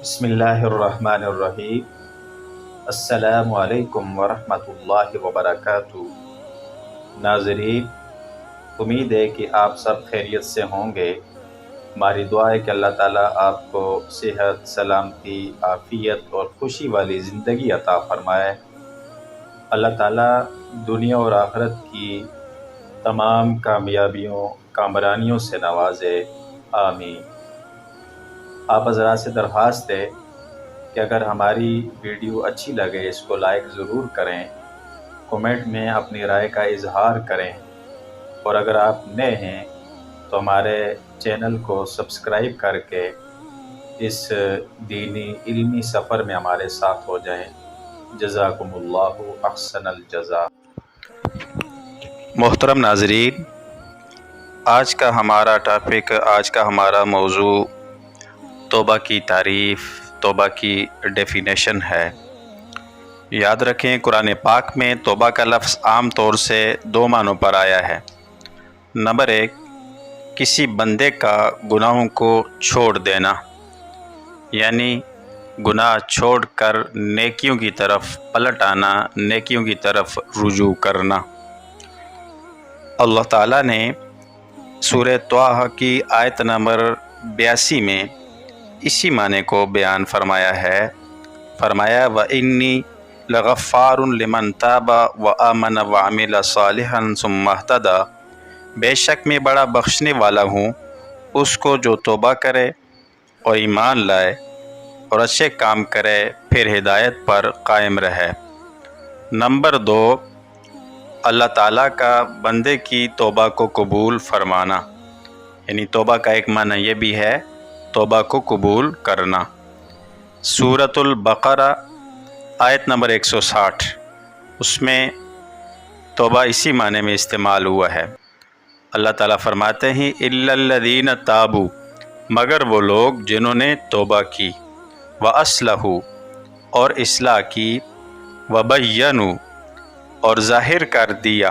بسم اللہ الرحمن الرحیم۔ السلام علیکم ورحمۃ اللہ وبرکاتہ۔ ناظرین، امید ہے کہ آپ سب خیریت سے ہوں گے۔ ہماری دعا ہے کہ اللہ تعالیٰ آپ کو صحت، سلامتی، عافیت اور خوشی والی زندگی عطا فرمائے۔ اللہ تعالیٰ دنیا اور آخرت کی تمام کامیابیوں، کامرانیوں سے نوازے، آمین۔ آپ حضرات سے درخواست ہے کہ اگر ہماری ویڈیو اچھی لگے اس کو لائک ضرور کریں، کومنٹ میں اپنی رائے کا اظہار کریں، اور اگر آپ نئے ہیں تو ہمارے چینل کو سبسکرائب کر کے اس دینی علمی سفر میں ہمارے ساتھ ہو جائیں۔ جزاکم اللہ احسن الجزا۔ محترم ناظرین، آج کا ہمارا ٹاپک، آج کا ہمارا موضوع توبہ کی تعریف، توبہ کی ڈیفینیشن ہے۔ یاد رکھیں، قرآن پاک میں توبہ کا لفظ عام طور سے دو معنوں پر آیا ہے۔ نمبر ایک، کسی بندے کا گناہوں کو چھوڑ دینا، یعنی گناہ چھوڑ کر نیکیوں کی طرف پلٹ آنا، نیکیوں کی طرف رجوع کرنا۔ اللہ تعالیٰ نے سورہ طٰہٰ کی آیت نمبر 82 میں اسی معنی کو بیان فرمایا ہے۔ فرمایا وَإِنِّي لَغَفَّارٌ لِمَن تَابَ وَآمَنَ وَعَمِلَ صَالِحًا ثُمَّ اهْتَدَىٰ، بے شک میں بڑا بخشنے والا ہوں اس کو جو توبہ کرے اور ایمان لائے اور اچھے کام کرے پھر ہدایت پر قائم رہے۔ نمبر دو، اللہ تعالیٰ کا بندے کی توبہ کو قبول فرمانا، یعنی توبہ کا ایک معنی یہ بھی ہے توبہ کو قبول کرنا۔ سورۃ البقرہ آیت نمبر 160، اس میں توبہ اسی معنی میں استعمال ہوا ہے۔ اللہ تعالیٰ فرماتے ہیں اِلَّا الَّذِينَ تَابُوا، مگر وہ لوگ جنہوں نے توبہ کی، وَأَصْلَحُوا اور اصلاح کی، وَبَيَّنُوا اور ظاہر کر دیا،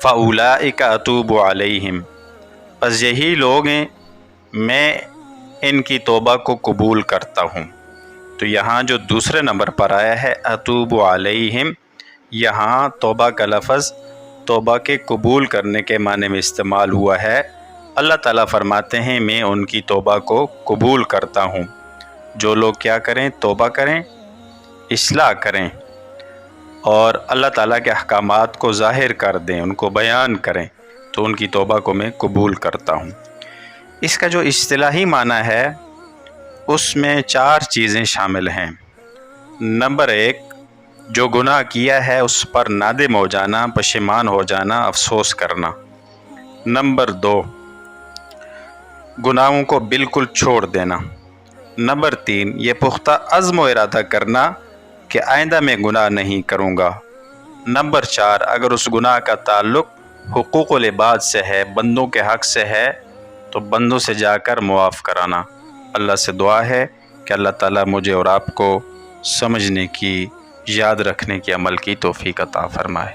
فَأُولَٰئِكَ أَتُوبُ عَلَيْهِمْ پس یہی لوگ ہیں میں ان کی توبہ کو قبول کرتا ہوں۔ تو یہاں جو دوسرے نمبر پر آیا ہے اتوب علیہم، یہاں توبہ کا لفظ توبہ کے قبول کرنے کے معنی میں استعمال ہوا ہے۔ اللہ تعالیٰ فرماتے ہیں میں ان کی توبہ کو قبول کرتا ہوں۔ جو لوگ کیا کریں؟ توبہ کریں، اصلاح کریں اور اللہ تعالیٰ کے احکامات کو ظاہر کر دیں، ان کو بیان کریں، تو ان کی توبہ کو میں قبول کرتا ہوں۔ اس کا جو اصطلاحی معنی ہے اس میں 4 چیزیں شامل ہیں۔ نمبر ایک، جو گناہ کیا ہے اس پر نادم ہو جانا، پشیمان ہو جانا، افسوس کرنا۔ نمبر 2، گناہوں کو بالکل چھوڑ دینا۔ نمبر 3، یہ پختہ عزم و ارادہ کرنا کہ آئندہ میں گناہ نہیں کروں گا۔ نمبر 4، اگر اس گناہ کا تعلق حقوق العباد سے ہے، بندوں کے حق سے ہے، تو بندوں سے جا کر معاف کرانا۔ اللہ سے دعا ہے کہ اللہ تعالیٰ مجھے اور آپ کو سمجھنے کی، یاد رکھنے کی، عمل کی توفیق عطا فرمائے۔